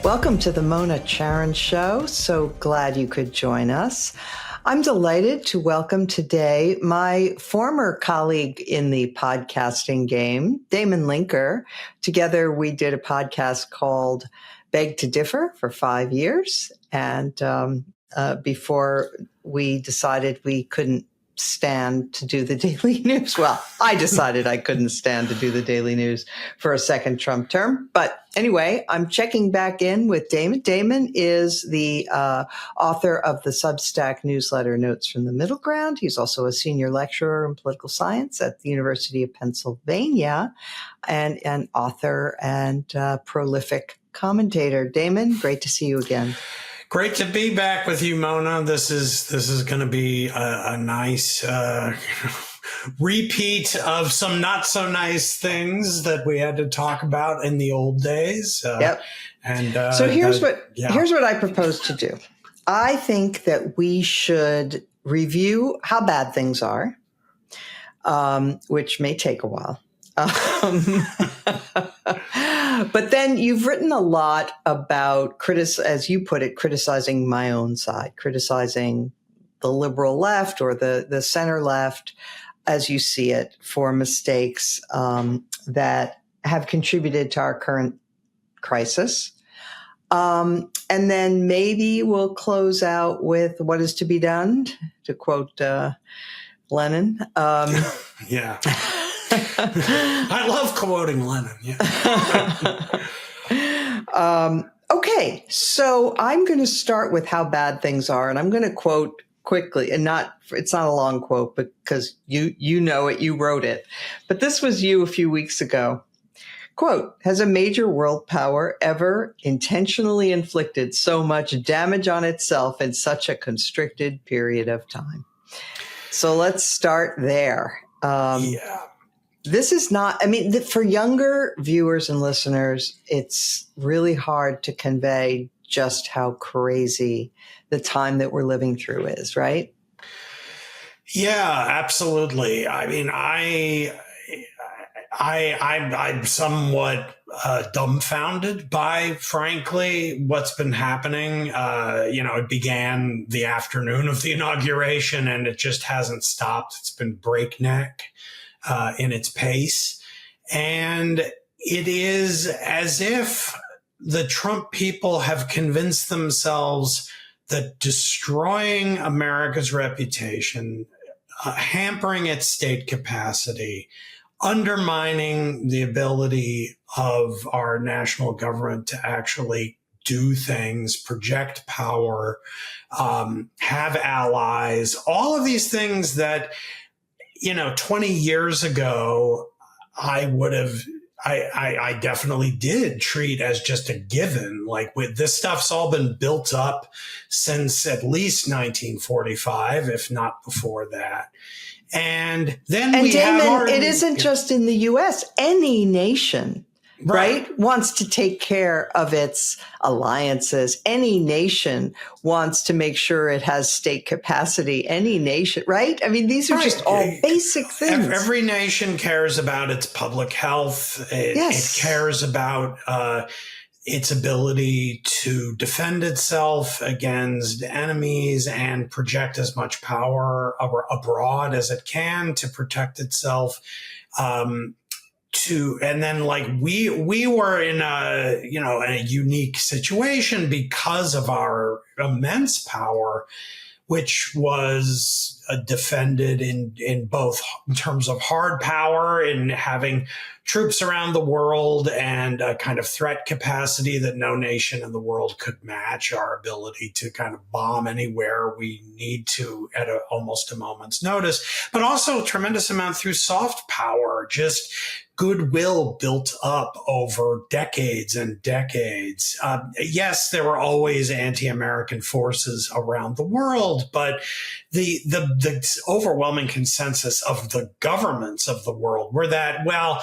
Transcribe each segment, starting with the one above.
Welcome to the Mona Charen Show. So glad you could join us. I'm delighted to welcome today my former colleague in the podcasting game, Damon Linker. Together, we did a podcast called Beg to Differ for 5 years. And before we decided we couldn't stand to do the daily news. Well, I decided I couldn't stand to do the daily news for a second Trump term. But anyway, I'm checking back in with Damon. Damon is the author of the Substack newsletter Notes from the Middle Ground. He's also a senior lecturer in political science at the University of Pennsylvania and an author and prolific commentator. Damon, great to see you again. Great to be back with you, Mona. This is going to be a nice repeat of some not so nice things that we had to talk about in the old days. Yep. And so here's what I propose to do. I think that we should review how bad things are, which may take a while. But then you've written a lot about, as you put it, criticizing my own side, criticizing the liberal left or the center left, as you see it, for mistakes that have contributed to our current crisis. And then maybe we'll close out with what is to be done, to quote Lenin. Yeah. I love quoting Lenin. Yeah. Okay, so I'm going to start with how bad things are, and I'm going to quote quickly, and it's not a long quote because you know it, you wrote it, but this was you a few weeks ago. Quote, has a major world power ever intentionally inflicted so much damage on itself in such a constricted period of time? So let's start there. Yeah. This is not, for younger viewers and listeners, it's really hard to convey just how crazy the time that we're living through is, right? Yeah, absolutely. I mean, I'm somewhat dumbfounded by, frankly, what's been happening. It began the afternoon of the inauguration and it just hasn't stopped. It's been breakneck in its pace. And it is as if the Trump people have convinced themselves that destroying America's reputation, hampering its state capacity, undermining the ability of our national government to actually do things, project power, have allies, all of these things that 20 years ago, I definitely did treat as just a given. Like this stuff's all been built up since at least 1945, if not before that. And then Damon, it isn't just in the U.S. Any nation, right, wants to take care of its alliances. Any nation wants to make sure it has state capacity. Any nation, right? I mean, these are just all basic things. Every nation cares about its public health. It cares about its ability to defend itself against enemies and project as much power abroad as it can to protect itself. And then we were in a unique situation because of our immense power, which was defended in both in terms of hard power in having troops around the world and a kind of threat capacity that no nation in the world could match, our ability to kind of bomb anywhere we need to at almost a moment's notice, but also a tremendous amount through soft power, just goodwill built up over decades and decades. Yes, there were always anti-American forces around the world, but the overwhelming consensus of the governments of the world were that, well,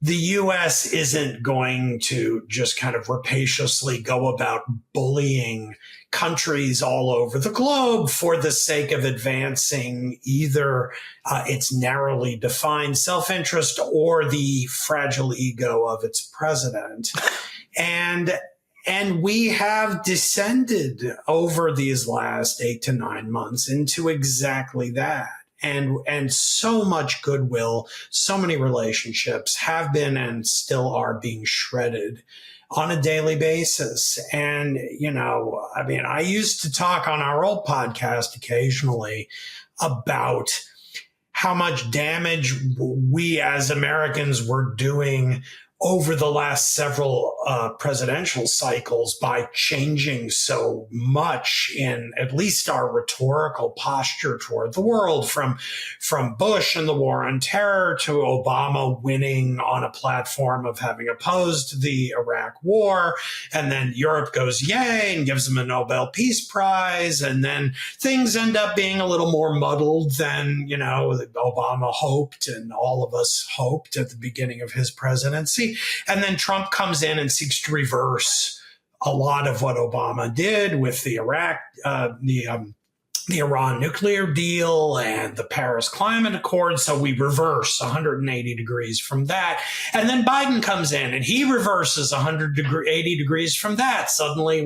the U.S. isn't going to just kind of rapaciously go about bullying countries all over the globe for the sake of advancing either its narrowly defined self-interest or the fragile ego of its president. And And we have descended over these last 8 to 9 months into exactly that. And so much goodwill, so many relationships have been and still are being shredded on a daily basis. And, I used to talk on our old podcast occasionally about how much damage we as Americans were doing over the last several presidential cycles by changing so much in at least our rhetorical posture toward the world, from Bush and the war on terror to Obama winning on a platform of having opposed the Iraq war. And then Europe goes yay and gives him a Nobel Peace Prize. And then things end up being a little more muddled than, Obama hoped and all of us hoped at the beginning of his presidency. And then Trump comes in and seeks to reverse a lot of what Obama did with the Iran nuclear deal and the Paris Climate Accord. So we reverse 180 degrees from that. And then Biden comes in and he reverses 180 degrees from that. Suddenly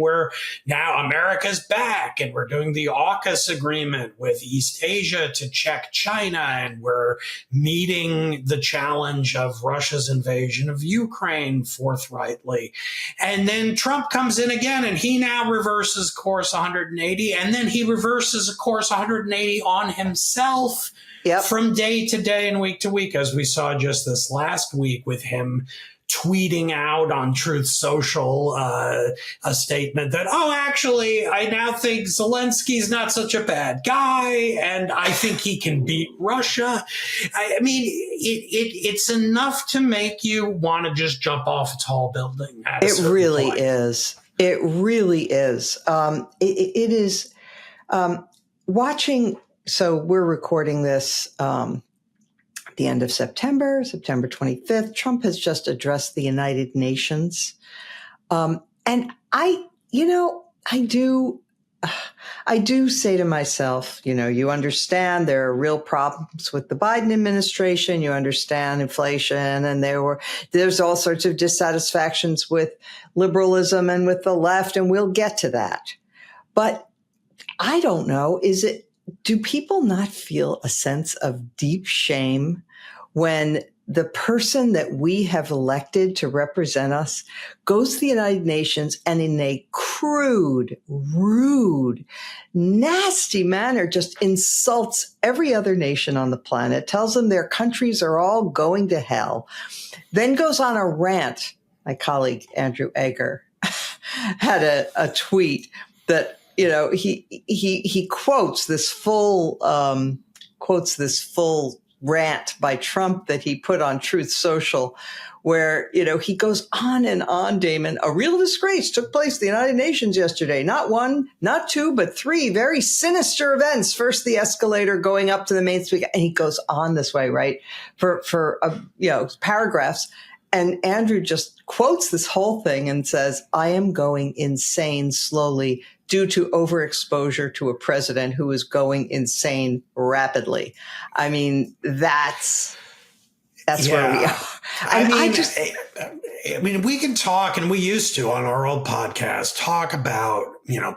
now America's back and we're doing the AUKUS agreement with East Asia to check China. And we're meeting the challenge of Russia's invasion of Ukraine forthrightly. And then Trump comes in again and he now reverses course 180. And then he reverses of course 180 on himself from day to day and week to week, as we saw just this last week with him tweeting out on Truth Social a statement that, actually, I now think Zelensky's not such a bad guy, and I think he can beat Russia. I mean, it's enough to make you want to just jump off a tall building. It really is. It really is. It is. Watching, so we're recording this at the end of September 25th. Trump has just addressed the United Nations. And I do say to myself, you understand there are real problems with the Biden administration. You understand inflation, and there's all sorts of dissatisfactions with liberalism and with the left, and we'll get to that. But I don't know, do people not feel a sense of deep shame when the person that we have elected to represent us goes to the United Nations and in a crude, rude, nasty manner just insults every other nation on the planet, tells them their countries are all going to hell, then goes on a rant. My colleague, Andrew Egger, had a tweet that, he quotes this full rant by Trump that he put on Truth Social, where, he goes on and on, Damon. A real disgrace took place at the United Nations yesterday. Not one, not two, but three very sinister events. First, the escalator going up to the main speaker. And he goes on this way, right, for paragraphs. And Andrew just quotes this whole thing and says, I am going insane slowly due to overexposure to a president who is going insane rapidly. I mean, that's where we are. I mean, we can talk, and we used to on our old podcast, talk about,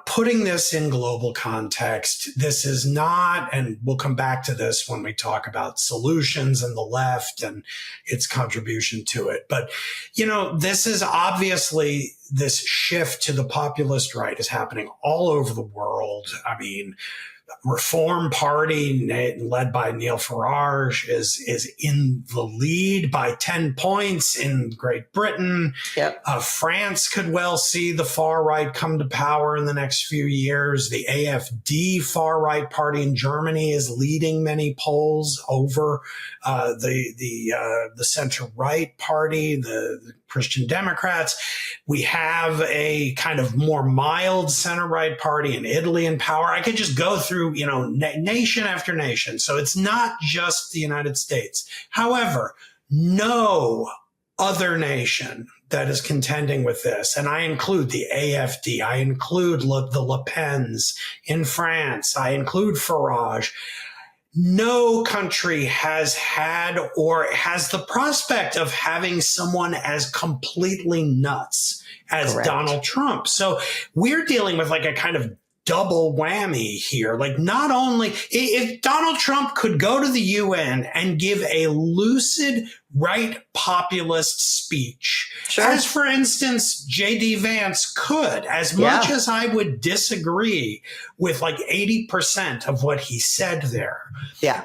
putting this in global context. This is not, and we'll come back to this when we talk about solutions and the left and its contribution to it. But, this is obviously, this shift to the populist right is happening all over the world. I mean, Reform Party, led by Neil Farage, is in the lead by 10 points in Great Britain. Yep. France could well see the far right come to power in the next few years. The AfD far right party in Germany is leading many polls over the center right party, the Christian Democrats. We have a kind of more mild center-right party in Italy in power. I could just go through, nation after nation. So it's not just the United States. However, no other nation that is contending with this, and I include the AfD, I include the Le Pens in France, I include Farage, no country has had or has the prospect of having someone as completely nuts as Correct. Donald Trump. So we're dealing with like a kind of double whammy here. Like, not only if Donald Trump could go to the UN and give a lucid right populist speech, Sure. as for instance, J.D. Vance could, as much as I would disagree with like 80% of what he said there,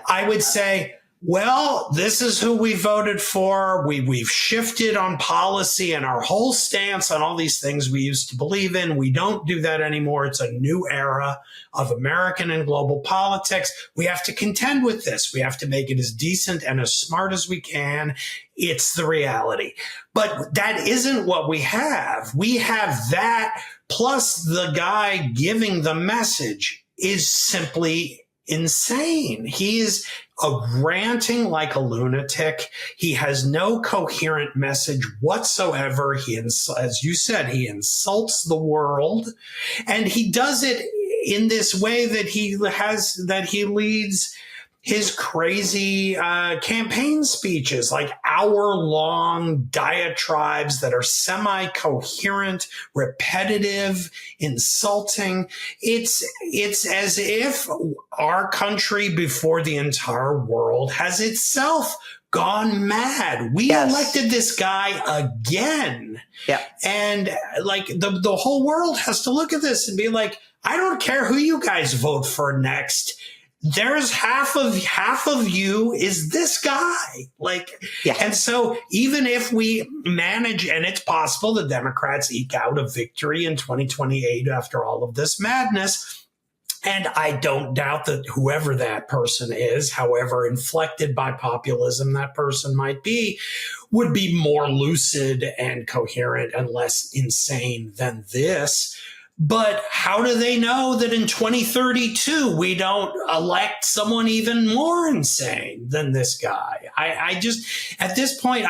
I would say, well, this is who we voted for. We've shifted on policy and our whole stance on all these things we used to believe in. We don't do that anymore. It's a new era of American and global politics. We have to contend with this. We have to make it as decent and as smart as we can. It's the reality. But that isn't what we have. We have that plus the guy giving the message is simply insane. He's ranting like a lunatic. He has no coherent message whatsoever. As you said, he insults the world, and he does it in this way that he leads his crazy campaign speeches, like hour-long diatribes that are semi-coherent, repetitive, insulting. It's as if our country before the entire world has itself gone mad. We elected this guy again. Yeah. And like the whole world has to look at this and be like, I don't care who you guys vote for next. There's half of you is this guy. And so even if we manage, and it's possible the Democrats eke out a victory in 2028 after all of this madness, and I don't doubt that whoever that person is, however inflected by populism that person might be, would be more lucid and coherent and less insane than this. But how do they know that in 2032 we don't elect someone even more insane than this guy? I just, at this point,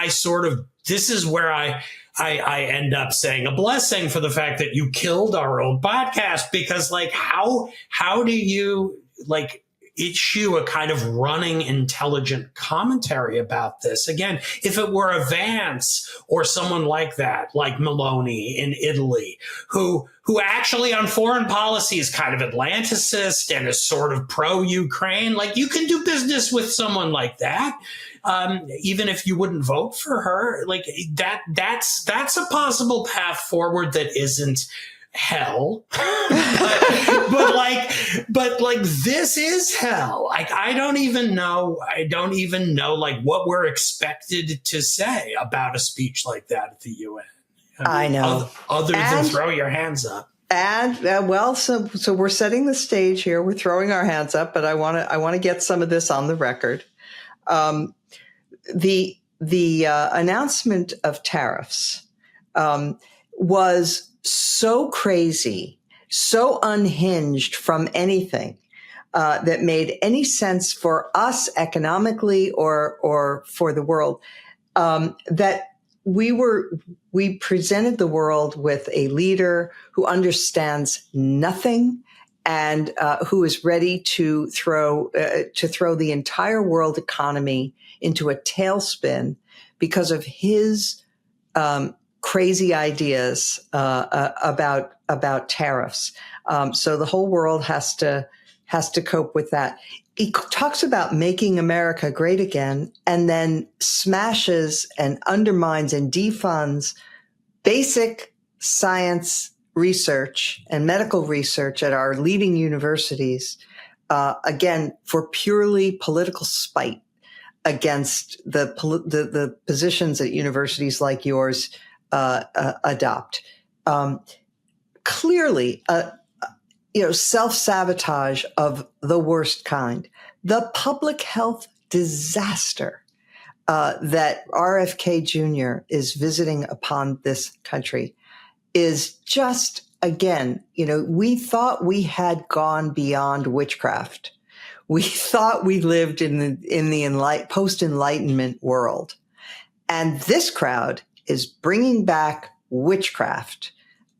this is where I end up saying a blessing for the fact that you killed our old podcast, because like, how do you like issue a kind of running intelligent commentary about this? Again, if it were a Vance or someone like that, like Meloni in Italy, who actually on foreign policy is kind of Atlanticist and is sort of pro-Ukraine, like you can do business with someone like that. Even if you wouldn't vote for her, like that's a possible path forward that isn't hell. but like this is hell. Like I don't even know like what we're expected to say about a speech like that at the UN. I know. Other than throw your hands up. And so we're setting the stage here. We're throwing our hands up, but I want to get some of this on the record. The announcement of tariffs was so crazy, so unhinged from anything that made any sense for us economically or for the world, that we presented the world with a leader who understands nothing and who is ready to throw the entire world economy into a tailspin because of his crazy ideas about tariffs. So the whole world has to cope with that. He talks about making America great again, and then smashes and undermines and defunds basic science research and medical research at our leading universities, again, for purely political spite against the positions that universities like yours adopt. Clearly, self-sabotage of the worst kind. The public health disaster that RFK Jr. is visiting upon this country is just, again, we thought we had gone beyond witchcraft. We thought we lived in the post-Enlightenment world. And this crowd is bringing back witchcraft,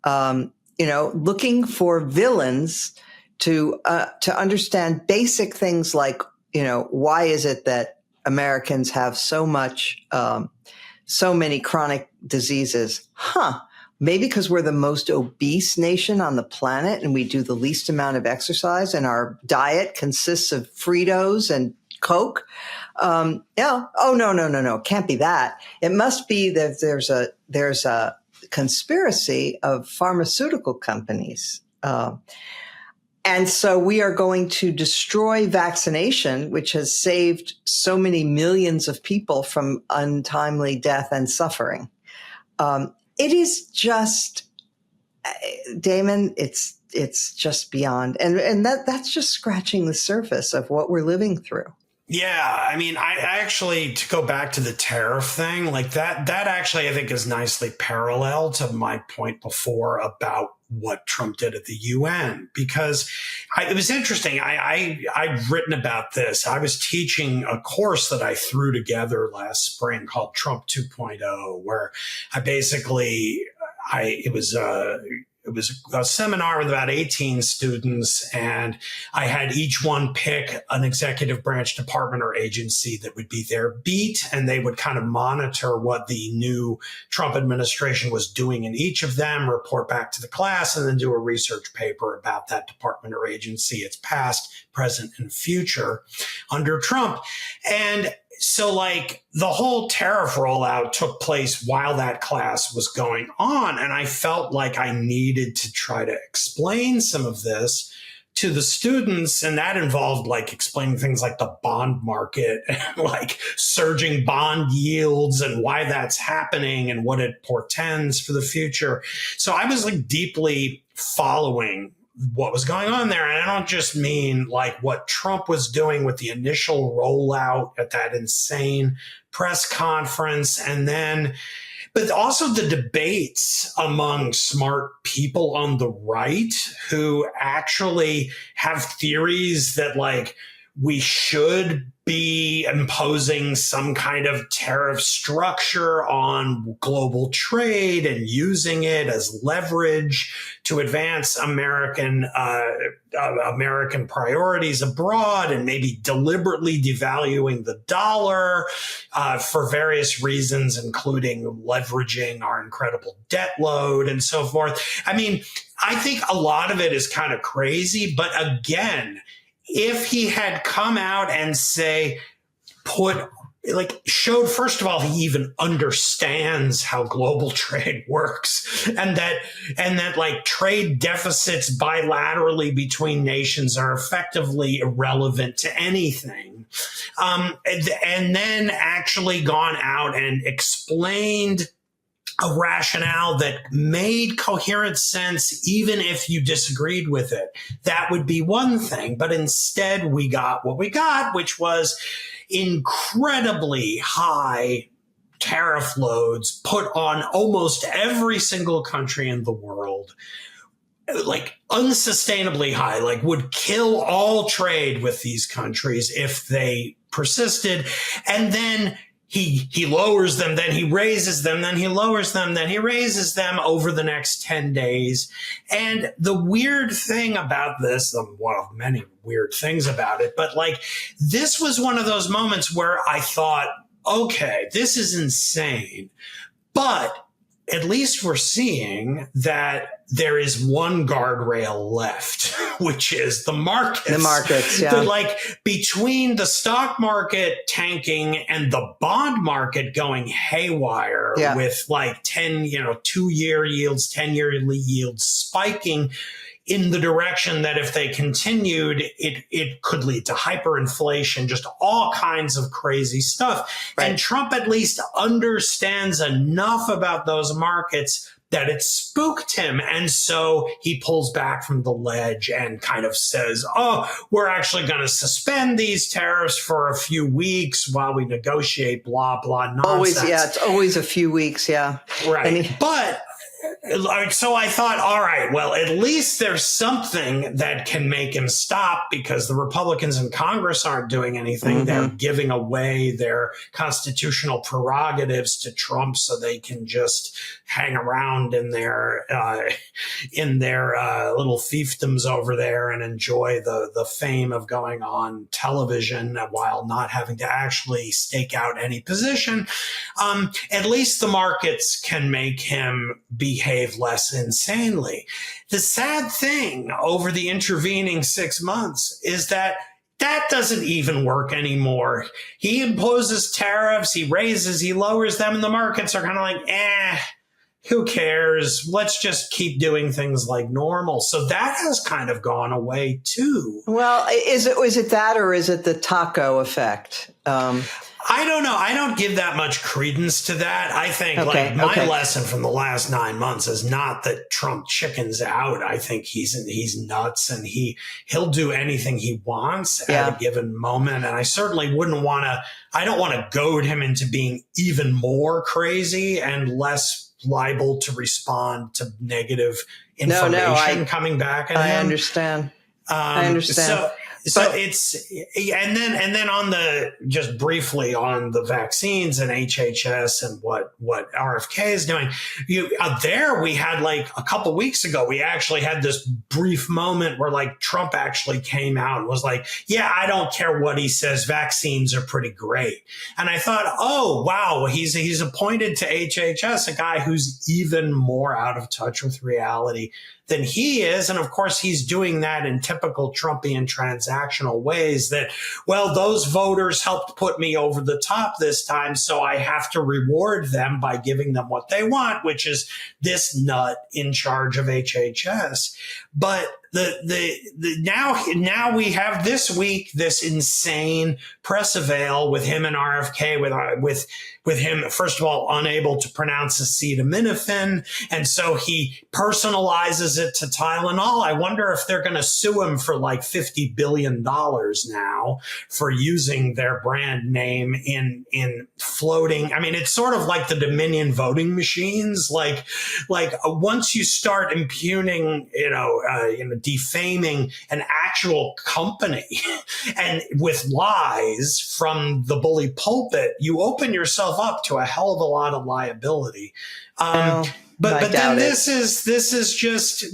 looking for villains to understand basic things like, why is it that Americans have so many chronic diseases? Maybe because we're the most obese nation on the planet and we do the least amount of exercise and our diet consists of Fritos and Coke. Yeah. Oh, no. Can't be that. It must be that there's a conspiracy of pharmaceutical companies. And so we are going to destroy vaccination, which has saved so many millions of people from untimely death and suffering. It is just, Damon, it's just beyond. And that's just scratching the surface of what we're living through. Yeah, I mean, I actually, to go back to the tariff thing, like that actually I think is nicely parallel to my point before about what Trump did at the UN, because it was interesting. I've written about this. I was teaching a course that I threw together last spring called Trump 2.0, where it was a seminar with about 18 students, and I had each one pick an executive branch department or agency that would be their beat, and they would kind of monitor what the new Trump administration was doing in each of them, report back to the class, and then do a research paper about that department or agency, its past, present, and future under Trump. And so like the whole tariff rollout took place while that class was going on. And I felt like I needed to try to explain some of this to the students. And that involved like explaining things like the bond market and like surging bond yields and why that's happening and what it portends for the future. So I was like deeply following what was going on there. And I don't just mean like what Trump was doing with the initial rollout at that insane press conference, but also the debates among smart people on the right who actually have theories that like we should be imposing some kind of tariff structure on global trade and using it as leverage to advance American priorities abroad, and maybe deliberately devaluing the dollar for various reasons, including leveraging our incredible debt load and so forth. I mean, I think a lot of it is kind of crazy, but again, if he had come out and showed, first of all, he even understands how global trade works and that like trade deficits bilaterally between nations are effectively irrelevant to anything. And then actually gone out and explained a rationale that made coherent sense, even if you disagreed with it. That would be one thing. But instead, we got what we got, which was incredibly high tariff loads put on almost every single country in the world, like unsustainably high, like would kill all trade with these countries if they persisted. And then he lowers them, then he raises them, then he lowers them, then he raises them over the next 10 days. And the weird thing about this, one of many weird things about it, but like this was one of those moments where I thought, okay, this is insane, but at least we're seeing that there is one guardrail left, which is the markets. The markets, yeah. Like between the stock market tanking and the bond market going haywire, yeah, with like 2-year yields, 10-year yields spiking in the direction that if they continued, it could lead to hyperinflation, just all kinds of crazy stuff. Right. And Trump at least understands enough about those markets that it spooked him. And so he pulls back from the ledge and kind of says, oh, we're actually going to suspend these tariffs for a few weeks while we negotiate blah, blah, nonsense. Always, yeah, it's always a few weeks, yeah. Right. But So I thought, all right, well, at least there's something that can make him stop, because the Republicans in Congress aren't doing anything. Mm-hmm. They're giving away their constitutional prerogatives to Trump so they can just hang around in their little fiefdoms over there and enjoy the fame of going on television while not having to actually stake out any position. At least the markets can make him behave less insanely. The sad thing over the intervening 6 months is that doesn't even work anymore. He imposes tariffs, he raises, he lowers them, and the markets are kind of like, who cares? Let's just keep doing things like normal. So that has kind of gone away too. Well, is it that, or is it the taco effect? I don't know. I don't give that much credence to that. I think my lesson from the last 9 months is not that Trump chickens out. I think he's nuts, and he'll do anything he wants at a given moment. And I certainly don't want to goad him into being even more crazy and less liable to respond to negative information coming back at him. I understand. So it's, and then on just briefly on the vaccines and HHS and what RFK is doing, there we had a couple weeks ago, we actually had this brief moment where Trump actually came out and was like, yeah, I don't care what he says. Vaccines are pretty great. And I thought, oh, wow, he's appointed to HHS, a guy who's even more out of touch with reality than he is. And of course, he's doing that in typical Trumpian transactional ways that, well, those voters helped put me over the top this time, so I have to reward them by giving them what they want, which is this nut in charge of HHS. But now we have this week this insane press avail with him and RFK with him, first of all, unable to pronounce acetaminophen, and so he personalizes it to Tylenol. I wonder if they're going to sue him for $50 billion now for using their brand name in floating. I mean, it's sort of like the Dominion voting machines. Once you start impugning, defaming an actual company and with lies from the bully pulpit, you open yourself up to a hell of a lot of liability. But then this is just,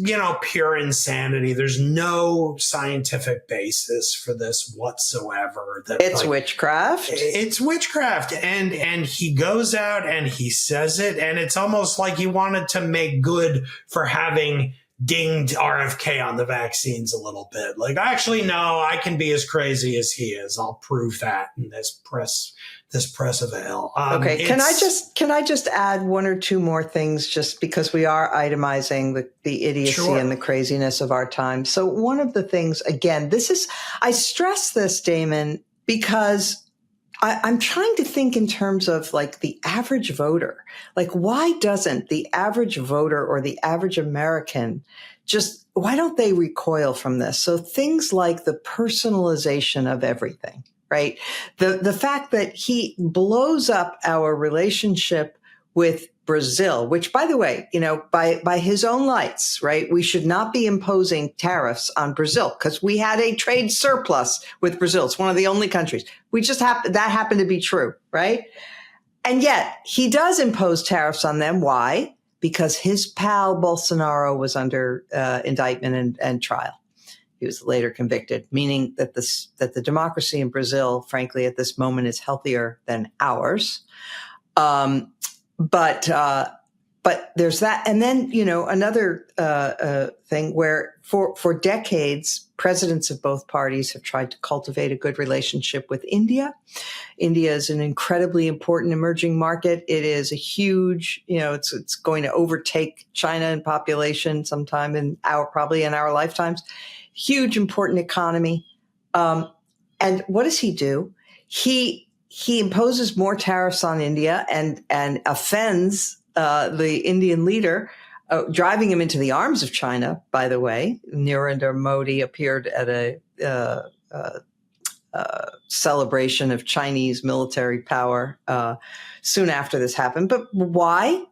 pure insanity. There's no scientific basis for this whatsoever. It's witchcraft. It's witchcraft. And he goes out and he says it, and it's almost like he wanted to make good for having dinged RFK on the vaccines a little bit. Actually, no, I can be as crazy as he is. I'll prove that in this press avail. Okay. Can I just add one or two more things, just because we are itemizing the idiocy and the craziness of our time. So one of the things, again, I stress this, Damon, because I'm trying to think in terms of the average voter. Why doesn't the average voter or the average American why don't they recoil from this? So things like the personalization of everything, right? The fact that he blows up our relationship with Brazil, which, by the way, by his own lights, right? We should not be imposing tariffs on Brazil because we had a trade surplus with Brazil. It's one of the only countries. that happened to be true, right? And yet he does impose tariffs on them. Why? Because his pal Bolsonaro was under indictment and trial. He was later convicted, meaning that the democracy in Brazil, frankly, at this moment is healthier than ours. But there's that. And then, another thing where for decades, presidents of both parties have tried to cultivate a good relationship with India. India is an incredibly important emerging market. It is a huge, it's going to overtake China in population sometime probably in our lifetimes. Huge, important economy. And what does he do? He imposes more tariffs on India and offends the Indian leader, driving him into the arms of China, by the way. Narendra Modi appeared at a celebration of Chinese military power soon after this happened. But why?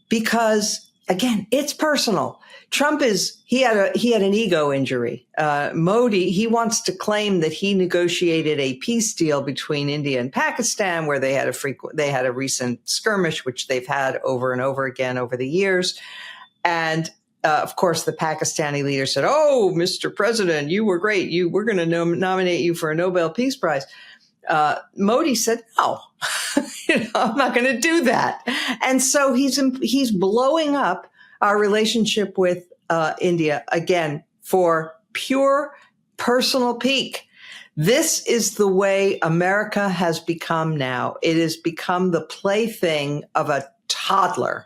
Because again, it's personal. Trump he had an ego injury. Modi, he wants to claim that he negotiated a peace deal between India and Pakistan, where they had a recent skirmish, which they've had over and over again over the years. And of course, the Pakistani leader said, "Oh, Mr. President, you were great. We're going to nominate you for a Nobel Peace Prize." Modi said, "No, I'm not going to do that." And so he's blowing up our relationship with India again for pure personal pique. This is the way America has become now. It has become the plaything of a toddler.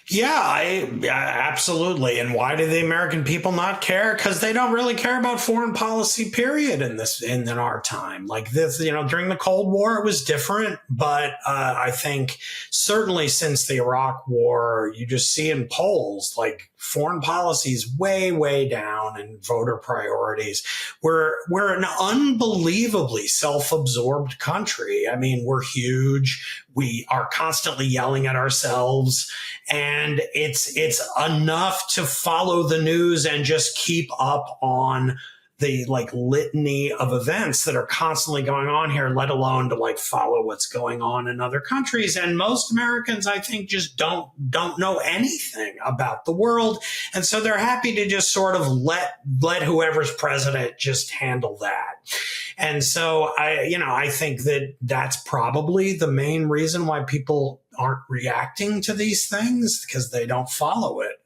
Yeah, absolutely. And why do the American people not care? Because they don't really care about foreign policy, period, in our time. Like this, during the Cold War, it was different. But I think certainly since the Iraq War, you just see in polls, like foreign policy is way, way down in voter priorities. We're an unbelievably self-absorbed country. I mean, we're huge. We are constantly yelling at ourselves, and it's enough to follow the news and just keep up on the litany of events that are constantly going on here, let alone to follow what's going on in other countries. And most Americans, I think, just don't know anything about the world. And so they're happy to just sort of let whoever's president just handle that. And so I think that that's probably the main reason why people aren't reacting to these things, because they don't follow it.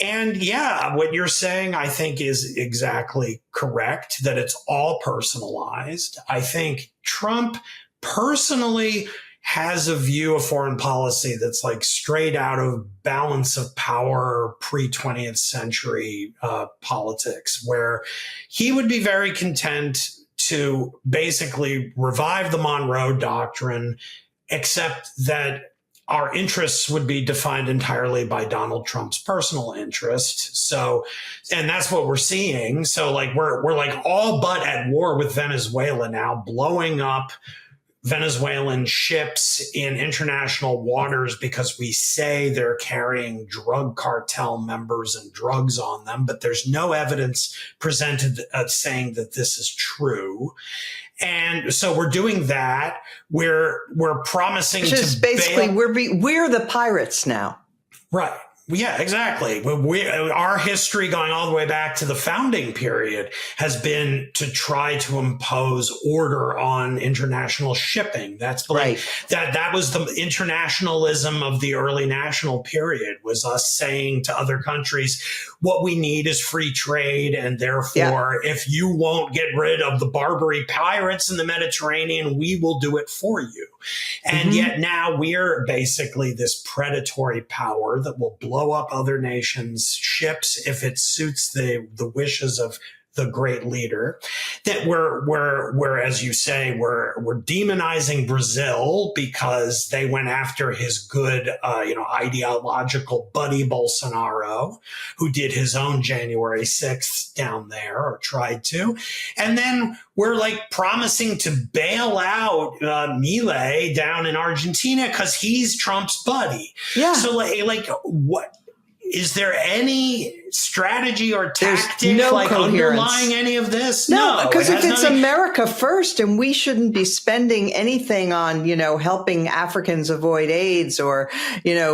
And yeah, what you're saying, I think, is exactly correct, that it's all personalized. I think Trump personally has a view of foreign policy that's straight out of balance of power, pre-20th century politics, where he would be very content to basically revive the Monroe Doctrine, except that our interests would be defined entirely by Donald Trump's personal interest. So, and that's what we're seeing. So we're all but at war with Venezuela now, blowing up Venezuelan ships in international waters because we say they're carrying drug cartel members and drugs on them, but there's no evidence presented saying that this is true. And so we're doing that. We're promising to basically we're the pirates now. Right. Yeah, exactly. Our history going all the way back to the founding period has been to try to impose order on international shipping. That's right. That was the internationalism of the early national period, was us saying to other countries, what we need is free trade. And therefore, if you won't get rid of the Barbary pirates in the Mediterranean, we will do it for you. And yet now we're basically this predatory power that will blow up other nations' ships if it suits the wishes of the great leader. That we're as you say, we're demonizing Brazil because they went after his good ideological buddy Bolsonaro, who did his own January 6th down there, or tried to. And then we're promising to bail out Milei down in Argentina because he's Trump's buddy. Yeah. So what? Is there any strategy or tactic underlying any of this? No, because if it's America first, and we shouldn't be spending anything on, helping Africans avoid AIDS or,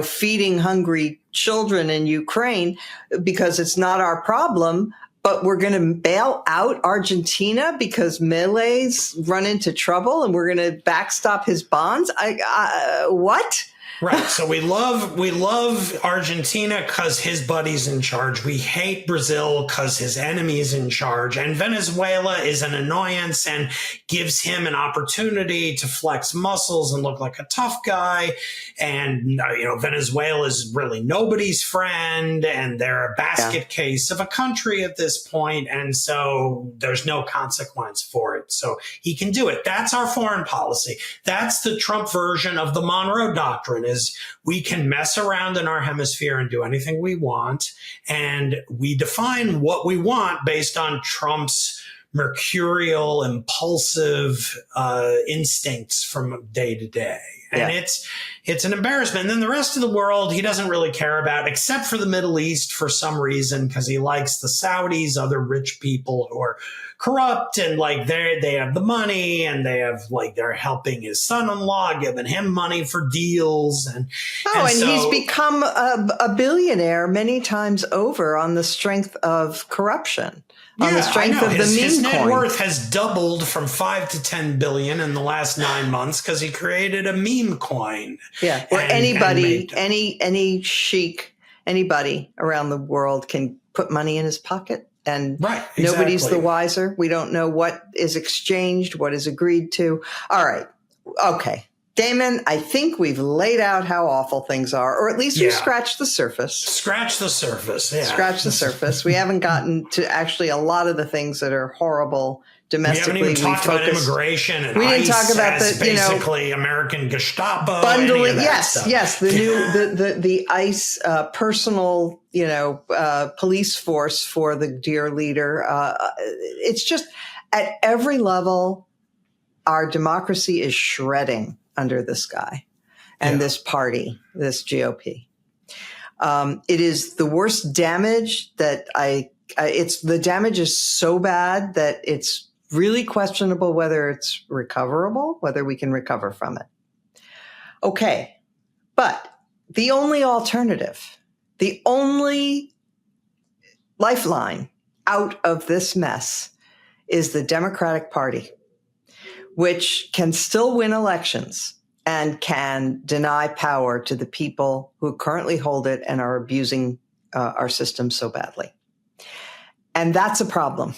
feeding hungry children in Ukraine, because it's not our problem. But we're going to bail out Argentina because Milei's run into trouble, and we're going to backstop his bonds. What? Right. So we love Argentina because his buddy's in charge. We hate Brazil because his enemy's in charge. And Venezuela is an annoyance and gives him an opportunity to flex muscles and look like a tough guy. And, Venezuela is really nobody's friend, and they're a basket case of a country at this point. And so there's no consequence for it. So he can do it. That's our foreign policy. That's the Trump version of the Monroe Doctrine. Is we can mess around in our hemisphere and do anything we want. And we define what we want based on Trump's mercurial, impulsive instincts from day to day. And it's an embarrassment. And then the rest of the world, he doesn't really care about, except for the Middle East for some reason, because he likes the Saudis, other rich people who are corrupt, and like they have the money, and they have like they're helping his son-in-law, giving him money for deals, and so he's become a billionaire many times over on the strength of corruption. On the strength of the meme coin. His net worth has doubled from 5 to 10 billion in the last 9 months because he created a meme coin. Yeah, where any sheik, anybody around the world can put money in his pocket, and nobody's the wiser. We don't know what is exchanged, what is agreed to. All right, okay. Damon, I think we've laid out how awful things are, or at least we've scratched the surface. Scratch the surface, yeah. Scratch the surface. We haven't gotten to actually a lot of the things that are horrible domestically. We haven't even talked about immigration and we didn't talk about the basically American Gestapo. Bundling, yes, the new the ICE personal police force for the dear leader. It's just at every level, our democracy is shredding under this guy and this party, this GOP. It is the worst damage that the damage is so bad that it's really questionable whether it's recoverable, whether we can recover from it. Okay. But the only alternative, the only lifeline out of this mess is the Democratic Party, which can still win elections and can deny power to the people who currently hold it and are abusing our system so badly. And that's a problem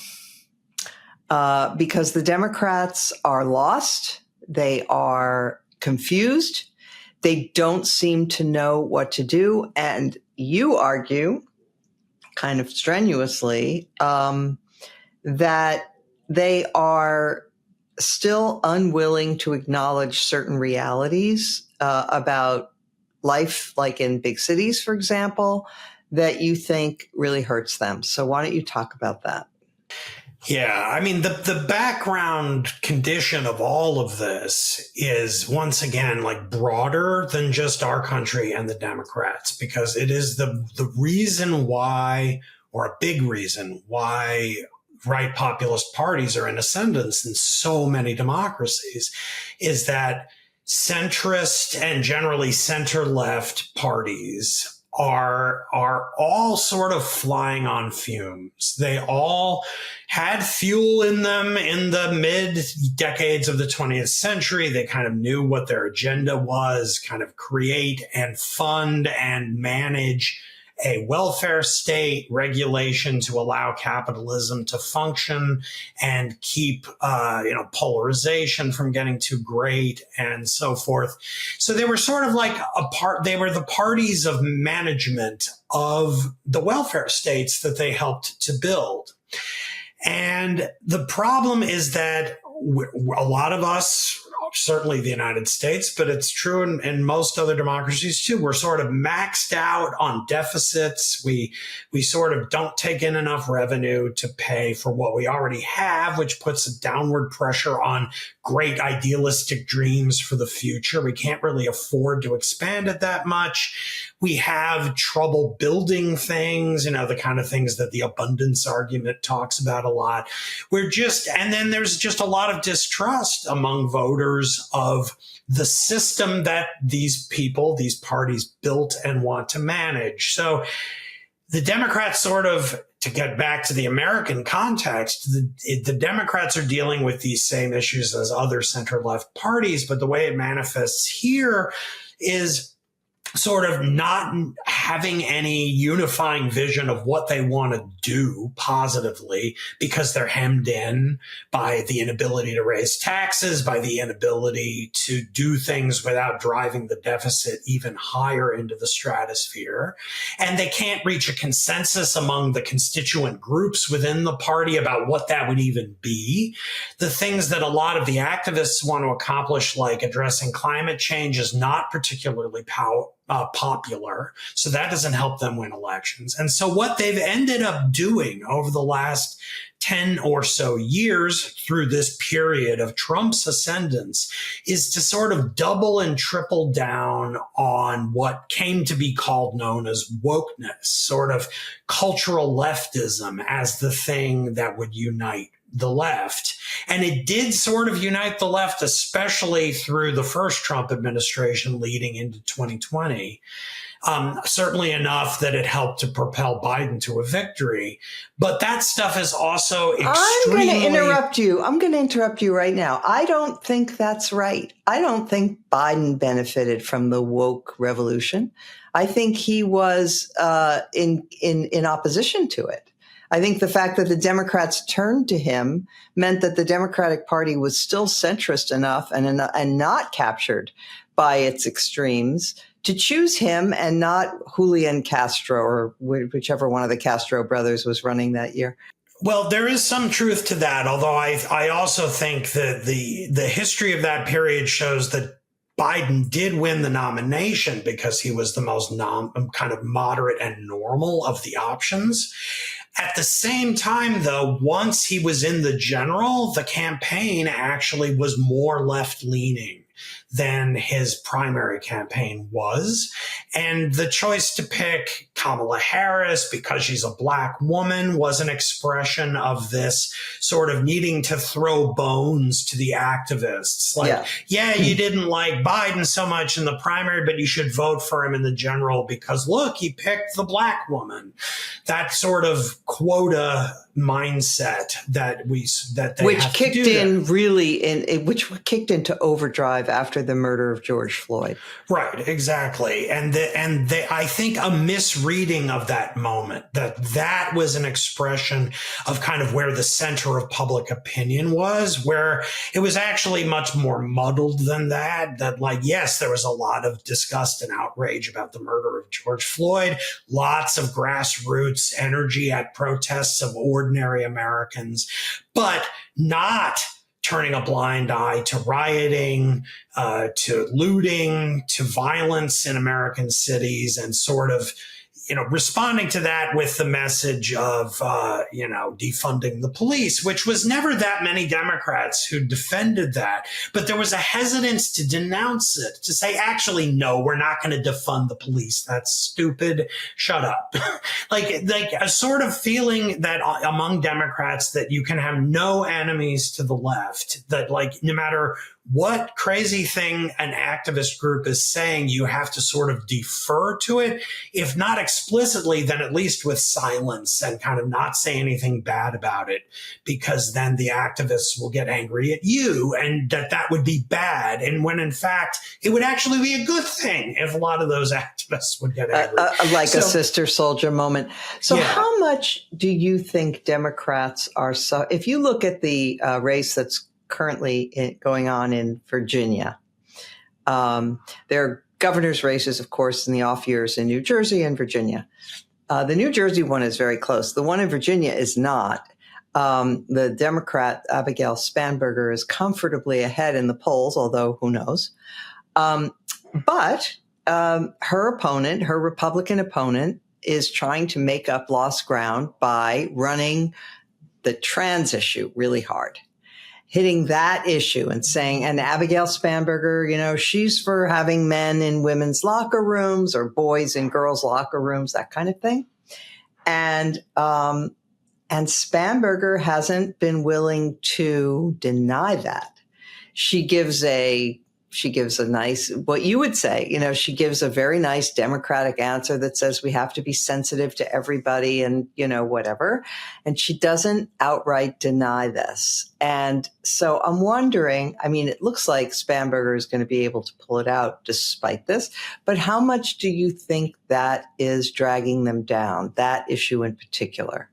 because the Democrats are lost. They are confused. They don't seem to know what to do. And you argue, kind of strenuously, that they are still unwilling to acknowledge certain realities about life, like in big cities, for example, that you think really hurts them. So why don't you talk about that? Yeah, I mean, the background condition of all of this is, once again, like broader than just our country and the Democrats, because it is the reason why, or a big reason why, right populist parties are in ascendance in so many democracies, is that centrist and generally center-left parties are all sort of flying on fumes. They all had fuel in them in the mid decades of the 20th century. They kind of knew what their agenda was, kind of create and fund and manage a welfare state, regulation to allow capitalism to function and keep, polarization from getting too great and so forth. So they were sort of like they were the parties of management of the welfare states that they helped to build. And the problem is that a lot of us, certainly the United States, but it's true in most other democracies too, we're sort of maxed out on deficits. We sort of don't take in enough revenue to pay for what we already have, which puts a downward pressure on great idealistic dreams for the future. We can't really afford to expand it that much. We have trouble building things, the kind of things that the abundance argument talks about a lot. And then there's just a lot of distrust among voters of the system that these parties built and want to manage. So the Democrats sort of, to get back to the American context, the Democrats are dealing with these same issues as other center-left parties, but the way it manifests here is sort of not having any unifying vision of what they want to do positively, because they're hemmed in by the inability to raise taxes, by the inability to do things without driving the deficit even higher into the stratosphere. And they can't reach a consensus among the constituent groups within the party about what that would even be. The things that a lot of the activists want to accomplish, like addressing climate change, is not particularly popular. So that doesn't help them win elections. And so what they've ended up doing over the last 10 or so years through this period of Trump's ascendance is to sort of double and triple down on what came to be called known as wokeness, sort of cultural leftism as the thing that would unite the left. And it did sort of unite the left, especially through the first Trump administration leading into 2020. Certainly enough that it helped to propel Biden to a victory. But that stuff is also extremely... I'm going to interrupt you. I'm going to interrupt you right now. I don't think that's right. I don't think Biden benefited from the woke revolution. I think he was in opposition to it. I think the fact that the Democrats turned to him meant that the Democratic Party was still centrist enough and not captured by its extremes to choose him and not Julian Castro or whichever one of the Castro brothers was running that year. Well, there is some truth to that, although I also think that the history of that period shows that Biden did win the nomination because he was the most kind of moderate and normal of the options. At the same time, though, once he was in the general, the campaign actually was more left-leaning than his primary campaign was. And the choice to pick Kamala Harris because she's a Black woman was an expression of this sort of needing to throw bones to the activists. Like, yeah, you didn't like Biden so much in the primary, but you should vote for him in the general because, look, he picked the Black woman. That sort of quota mindset that which kicked into overdrive after the murder of George Floyd. Right, exactly. And I think a misreading of that moment, that was an expression of kind of where the center of public opinion was, where it was actually much more muddled than that like, yes, there was a lot of disgust and outrage about the murder of George Floyd, lots of grassroots energy at protests of ordinary Americans, but not turning a blind eye to rioting, to looting, to violence in American cities, and sort of, responding to that with the message of, defunding the police, which was never that many Democrats who defended that. But there was a hesitance to denounce it, to say, actually, no, we're not going to defund the police. That's stupid. Shut up. like a sort of feeling that among Democrats that you can have no enemies to the left, that like no matter what crazy thing an activist group is saying, you have to sort of defer to it, if not explicitly, then at least with silence and kind of not say anything bad about it, because then the activists will get angry at you and that would be bad. And when in fact, it would actually be a good thing if a lot of those activists would get angry. A sister soldier moment. So how much do you think Democrats are, if you look at the race that's currently going on in Virginia. There are governor's races, of course, in the off years in New Jersey and Virginia. The New Jersey one is very close. The one in Virginia is not. The Democrat, Abigail Spanberger, is comfortably ahead in the polls, although who knows. But her opponent, her Republican opponent, is trying to make up lost ground by running the trans issue really hard. Hitting that issue and saying, and Abigail Spanberger, she's for having men in women's locker rooms or boys in girls' locker rooms, that kind of thing. And Spanberger hasn't been willing to deny that. She gives a nice, what you would say, she gives a very nice Democratic answer that says we have to be sensitive to everybody and, whatever. And she doesn't outright deny this. And so I'm wondering, it looks like Spanberger is going to be able to pull it out despite this, but how much do you think that is dragging them down, that issue in particular?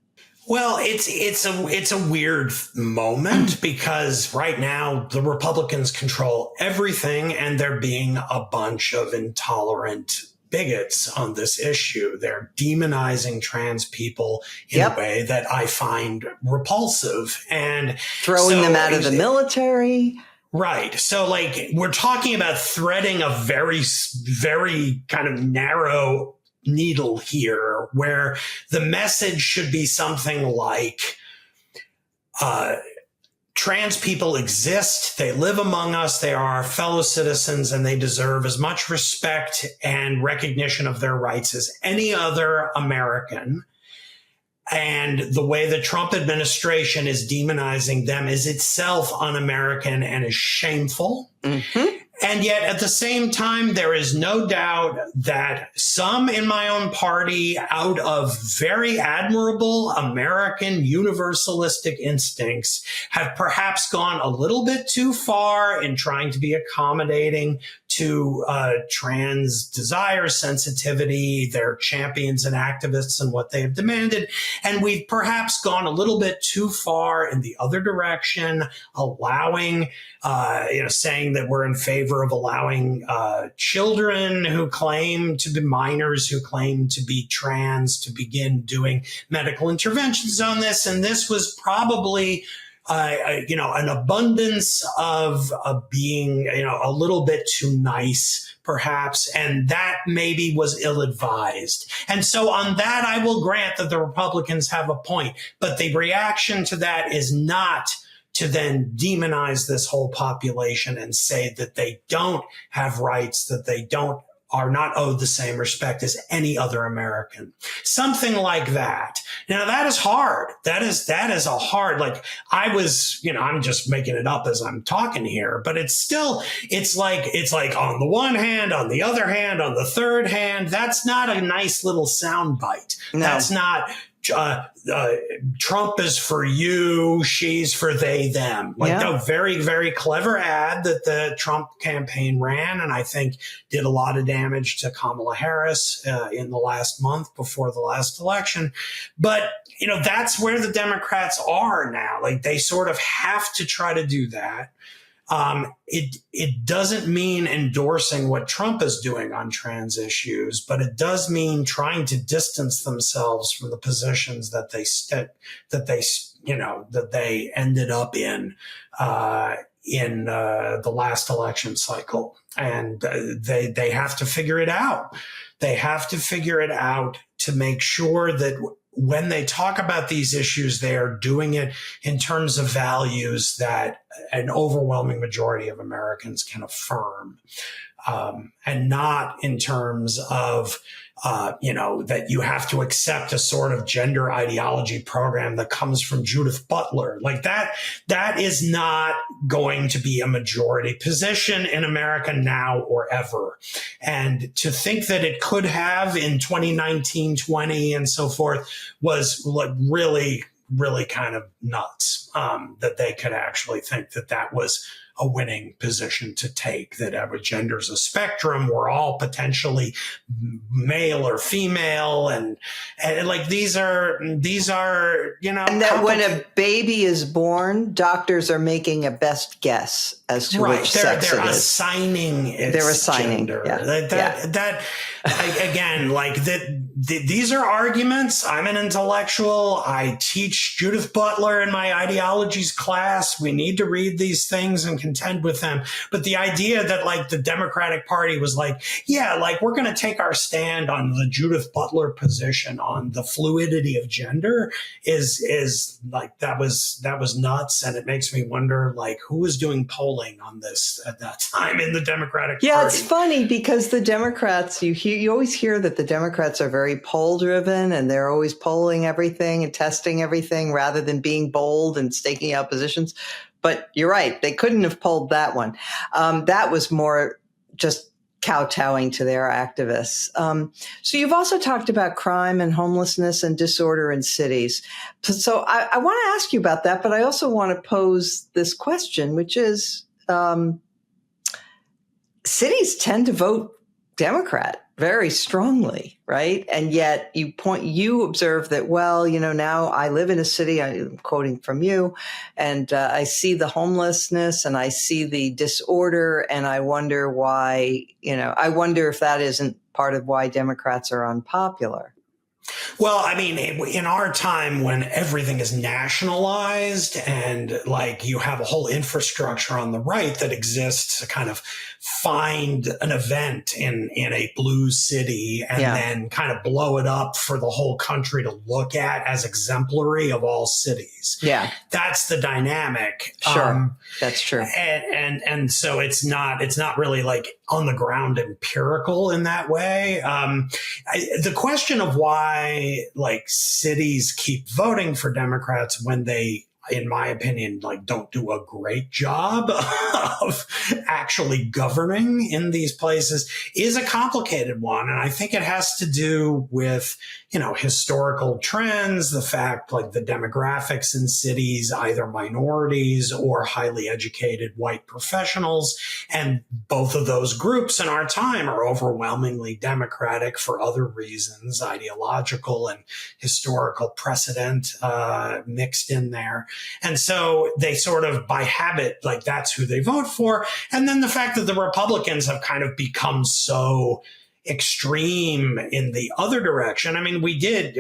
Well, it's a weird moment because right now the Republicans control everything and they're being a bunch of intolerant bigots on this issue. They're demonizing trans people in a way that I find repulsive and throwing them out of the military. Right. So like we're talking about threading a very, very kind of narrow needle here where the message should be something like, trans people exist, they live among us, they are our fellow citizens, and they deserve as much respect and recognition of their rights as any other American. And the way the Trump administration is demonizing them is itself un-American and is shameful. Mm-hmm. And yet at the same time, there is no doubt that some in my own party, out of very admirable American universalistic instincts, have perhaps gone a little bit too far in trying to be accommodating to trans desire, sensitivity, their champions and activists and what they have demanded. And we've perhaps gone a little bit too far in the other direction, allowing, saying that we're in favor of allowing children who claim to be minors, who claim to be trans, to begin doing medical interventions on this. And this was probably an abundance of being, a little bit too nice, perhaps, and that maybe was ill-advised. And so on that, I will grant that the Republicans have a point, but the reaction to that is not to then demonize this whole population and say that they don't have rights, that they are not owed the same respect as any other American. Something like that. Now that is hard. That is a hard, like I was, I'm just making it up as I'm talking here, but it's like on the one hand, on the other hand, on the third hand, that's not a nice little sound bite. No. That's not, Trump is for you, she's for they, them. A very, very clever ad that the Trump campaign ran, and I think did a lot of damage to Kamala Harris in the last month before the last election. But, that's where the Democrats are now. Like they sort of have to try to do that. It doesn't mean endorsing what Trump is doing on trans issues, but it does mean trying to distance themselves from the positions that they ended up in the last election cycle. And they have to figure it out. They have to figure it out to make sure that when they talk about these issues, they are doing it in terms of values that an overwhelming majority of Americans can affirm, and not in terms of, that you have to accept a sort of gender ideology program that comes from Judith Butler. Like that is not going to be a majority position in America now or ever. And to think that it could have in 2019, 20 and so forth was like really, really kind of nuts, that they could actually think that that was a winning position to take, that every gender is a spectrum. We're all potentially male or female. And like, these are, and that when a baby is born, doctors are making a best guess as to which sex it is. They're assigning gender. Again, like these are arguments. I'm an intellectual. I teach Judith Butler in my ideologies class. We need to read these things and contend with them. But the idea that like the Democratic Party was like, we're going to take our stand on the Judith Butler position on the fluidity of gender is like, that was nuts. And it makes me wonder, like, who was doing polling on this at that time in the Democratic Party? Yeah, it's funny because the Democrats, you always hear that the Democrats are very poll driven and they're always polling everything and testing everything rather than being bold and staking out positions. But you're right. They couldn't have polled that one. That was more just kowtowing to their activists. So you've also talked about crime and homelessness and disorder in cities. So I want to ask you about that, but I also want to pose this question, which is, cities tend to vote Democrat very strongly, right? And yet you observe that, now I live in a city, I'm quoting from you, and I see the homelessness and I see the disorder, and I wonder why, I wonder if that isn't part of why Democrats are unpopular. Well, I mean, in our time when everything is nationalized and like you have a whole infrastructure on the right that exists to kind of find an event in a blue city and then kind of blow it up for the whole country to look at as exemplary of all cities. Yeah. That's the dynamic. Sure. That's true. And so it's not really like on the ground empirical in that way. The question of why like cities keep voting for Democrats when they, in my opinion, like don't do a great job of actually governing in these places is a complicated one. And I think it has to do with, historical trends, the fact like the demographics in cities, either minorities or highly educated white professionals. And both of those groups in our time are overwhelmingly Democratic for other reasons, ideological and historical precedent mixed in there. And so they sort of by habit, like that's who they vote for. And then the fact that the Republicans have kind of become so extreme in the other direction. I mean, Rudy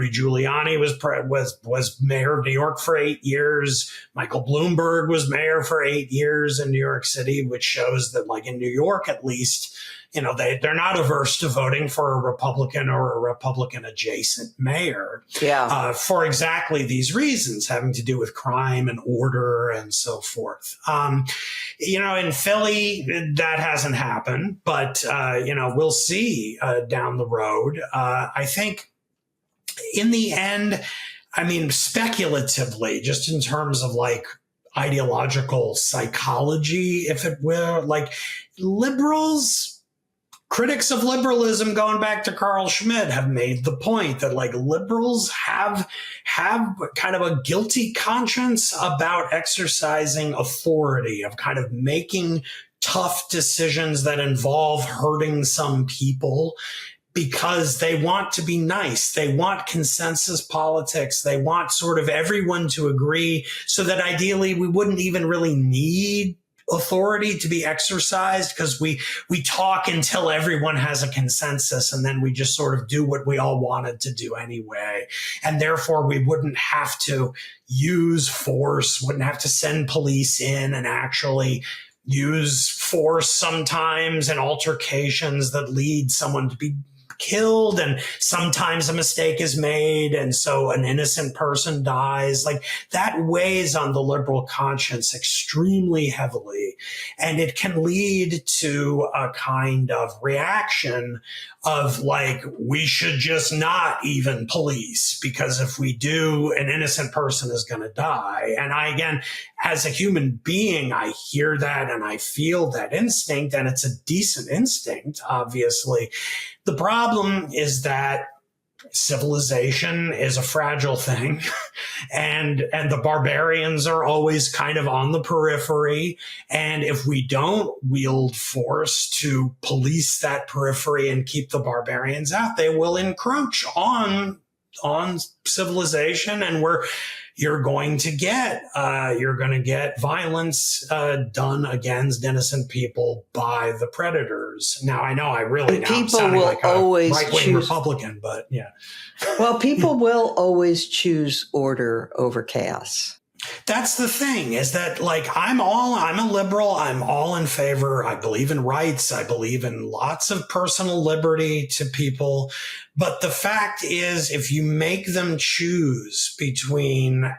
Giuliani was mayor of New York for 8 years. Michael Bloomberg was mayor for 8 years in New York City, which shows that like in New York, at least, they're not averse to voting for a Republican or a Republican adjacent mayor for exactly these reasons having to do with crime and order and so forth. In Philly, that hasn't happened, but, we'll see down the road. I think in the end, I mean, speculatively, just in terms of like ideological psychology, if it will, like critics of liberalism, going back to Carl Schmitt, have made the point that like liberals have kind of a guilty conscience about exercising authority, of kind of making tough decisions that involve hurting some people because they want to be nice. They want consensus politics. They want sort of everyone to agree so that ideally we wouldn't even really need authority to be exercised because we talk until everyone has a consensus and then we just sort of do what we all wanted to do anyway. And therefore we wouldn't have to use force, wouldn't have to send police in and actually use force sometimes in altercations that lead someone to be killed, and sometimes a mistake is made and so an innocent person dies. Like that weighs on the liberal conscience extremely heavily, and it can lead to a kind of reaction of like, we should just not even police, because if we do, an innocent person is going to die. And I, again, as a human being, I hear that and I feel that instinct, and it's a decent instinct, obviously. The problem is that civilization is a fragile thing, and the barbarians are always kind of on the periphery. And if we don't wield force to police that periphery and keep the barbarians out, they will encroach on civilization, and you're going to get violence done against innocent people by the predators. Now, I know I really am sounding like a right-wing Republican, but yeah. Well, people will always choose order over chaos. That's the thing, is that like I'm a liberal. I'm all in favor. I believe in rights. I believe in lots of personal liberty to people. But the fact is, if you make them choose between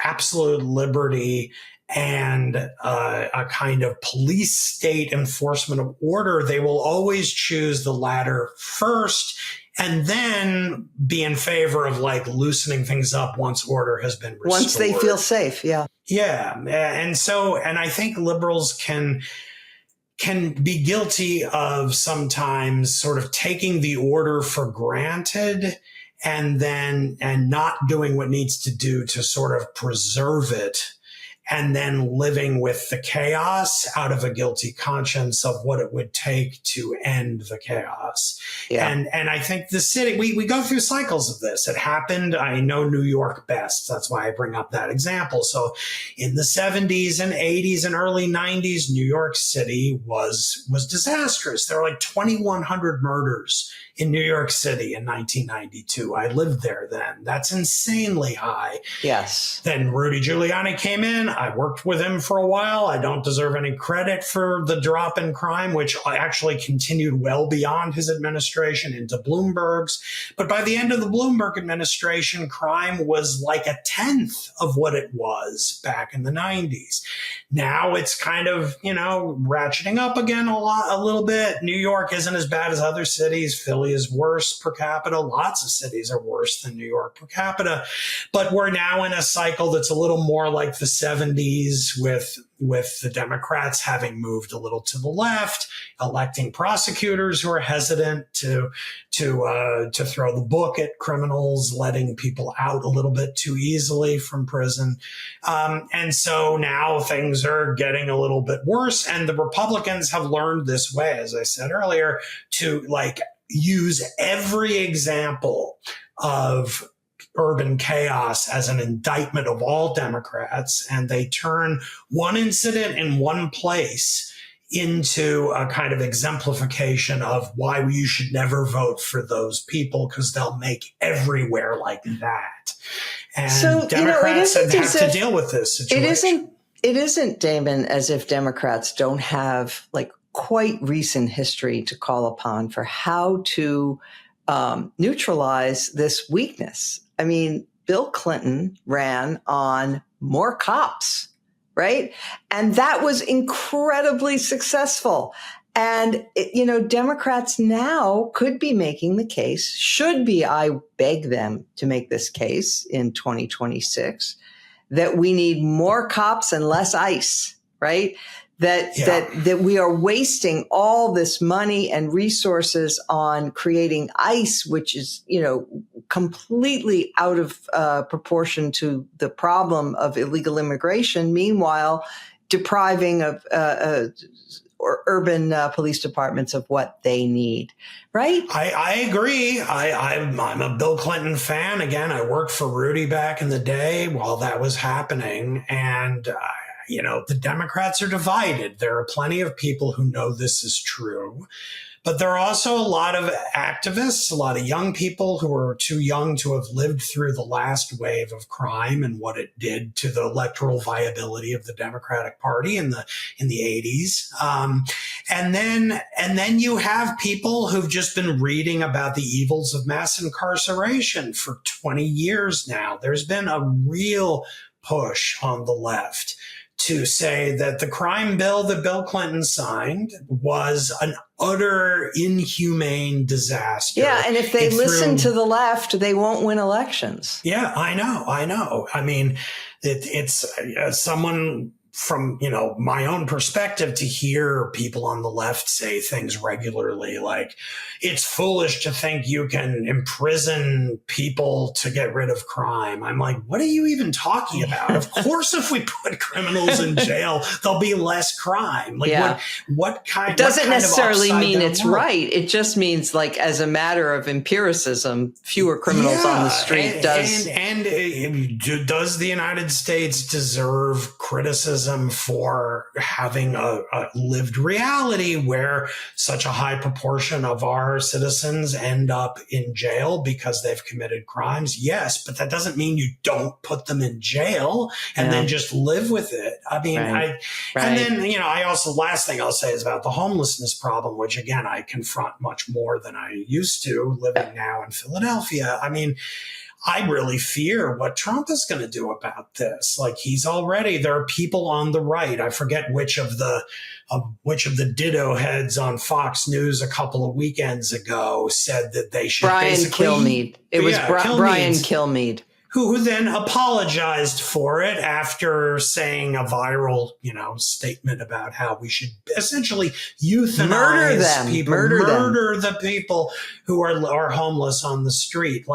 absolute liberty and a kind of police state enforcement of order, they will always choose the latter first, and then be in favor of like loosening things up once order has been restored. Once they feel safe, yeah. Yeah. And I think liberals can be guilty of sometimes sort of taking the order for granted and not doing what needs to do to sort of preserve it, and then living with the chaos out of a guilty conscience of what it would take to end the chaos. Yeah. And I think the city, we go through cycles of this. It happened, I know New York best. That's why I bring up that example. So in the 70s and 80s and early 90s, New York City was disastrous. There were like 2,100 murders in New York City in 1992. I lived there then. That's insanely high. Yes. Then Rudy Giuliani came in. I worked with him for a while. I don't deserve any credit for the drop in crime, which actually continued well beyond his administration into Bloomberg's. But by the end of the Bloomberg administration, crime was like a tenth of what it was back in the 90s. Now it's kind of, ratcheting up again a little bit. New York isn't as bad as other cities. Philly is worse per capita. Lots of cities are worse than New York per capita. But we're now in a cycle that's a little more like the 70s with the Democrats having moved a little to the left, electing prosecutors who are hesitant to throw the book at criminals, letting people out a little bit too easily from prison. And so now things are getting a little bit worse. And the Republicans have learned this way, as I said earlier, to use every example of urban chaos as an indictment of all Democrats, and they turn one incident in one place into a kind of exemplification of why you should never vote for those people, because they'll make everywhere like that. And so, Democrats have to deal with this situation. It isn't, Damon, as if Democrats don't have quite recent history to call upon for how to neutralize this weakness. I mean, Bill Clinton ran on more cops, right? And that was incredibly successful. And, Democrats now could be making the case, should be, I beg them to make this case in 2026, that we need more cops and less ICE, right? That we are wasting all this money and resources on creating ICE, which is, completely out of proportion to the problem of illegal immigration. Meanwhile, depriving of urban police departments of what they need. Right? I agree. I'm a Bill Clinton fan. Again, I worked for Rudy back in the day while that was happening, and the Democrats are divided. There are plenty of people who know this is true, but there are also a lot of activists, a lot of young people who are too young to have lived through the last wave of crime and what it did to the electoral viability of the Democratic Party in the 80s. And then you have people who've just been reading about the evils of mass incarceration for 20 years now. There's been a real push on the left to say that the crime bill that Bill Clinton signed was an utter inhumane disaster. Yeah, and if they listen to the left, they won't win elections. Yeah, I know. I mean, it's someone from, my own perspective, to hear people on the left say things regularly like, it's foolish to think you can imprison people to get rid of crime. I'm like, what are you even talking about? Of course, if we put criminals in jail, there'll be less crime. What kind? It doesn't necessarily mean it's right. It just means, as a matter of empiricism, fewer criminals on the street does. And does the United States deserve criticism for having a lived reality where such a high proportion of our citizens end up in jail because they've committed crimes? Yes, but that doesn't mean you don't put them in jail and then just live with it. I mean, and then, I also, last thing I'll say is about the homelessness problem, which again, I confront much more than I used to living now in Philadelphia. I mean, I really fear what Trump is going to do about this. There are people on the right. I forget which of the ditto heads on Fox News a couple of weekends ago said that they should Brian Kilmeade. It was Brian Kilmeade. Who then apologized for it after saying a viral, statement about how we should essentially euthanize people, murder the people who are homeless on the street.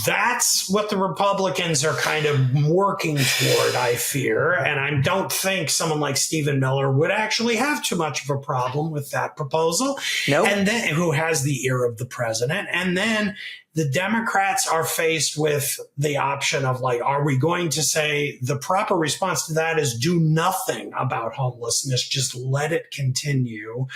That's what the Republicans are kind of working toward, I fear. And I don't think someone like Stephen Miller would actually have too much of a problem with that proposal. Nope. And then who has the ear of the president. And then the Democrats are faced with the option of are we going to say the proper response to that is do nothing about homelessness, just let it continue.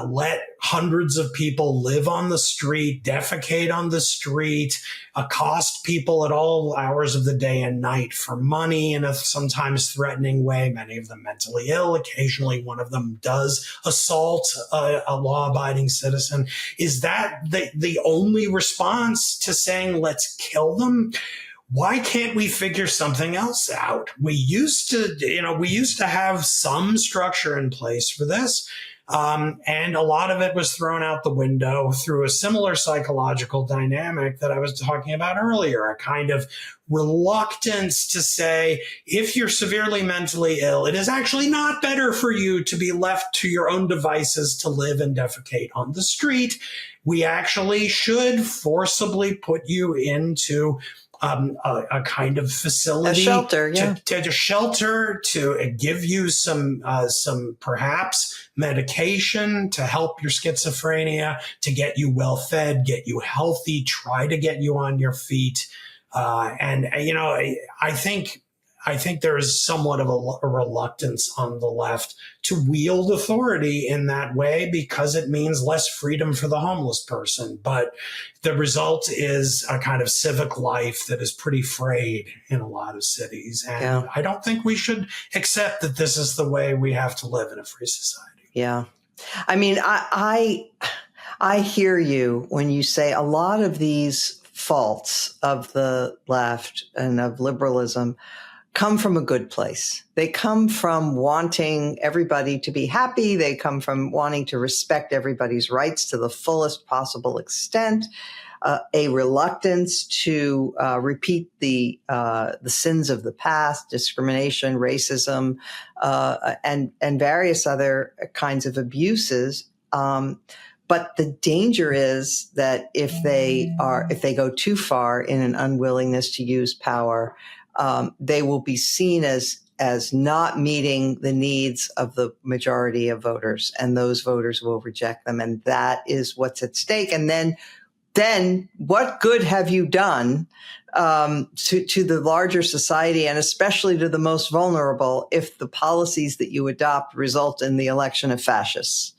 let hundreds of people live on the street, defecate on the street, accost people at all hours of the day and night for money in a sometimes threatening way, many of them mentally ill. Occasionally, one of them does assault a law-abiding citizen. Is that the only response to saying, let's kill them? Why can't we figure something else out? We used to have some structure in place for this. And a lot of it was thrown out the window through a similar psychological dynamic that I was talking about earlier, a kind of reluctance to say, if you're severely mentally ill, it is actually not better for you to be left to your own devices to live and defecate on the street. We actually should forcibly put you into a kind of facility, a shelter, to shelter, to give you some perhaps medication to help your schizophrenia, to get you well fed, get you healthy, try to get you on your feet. I think there is somewhat of a reluctance on the left to wield authority in that way because it means less freedom for the homeless person. But the result is a kind of civic life that is pretty frayed in a lot of cities. And I don't think we should accept that this is the way we have to live in a free society. Yeah. I mean, I hear you when you say a lot of these faults of the left and of liberalism come from a good place. They come from wanting everybody to be happy. They come from wanting to respect everybody's rights to the fullest possible extent, a reluctance to repeat the sins of the past, discrimination, racism, and various other kinds of abuses. But the danger is that if they go too far in an unwillingness to use power, they will be seen as not meeting the needs of the majority of voters, and those voters will reject them. And that is what's at stake. And then what good have you done to the larger society, and especially to the most vulnerable, if the policies that you adopt result in the election of fascists?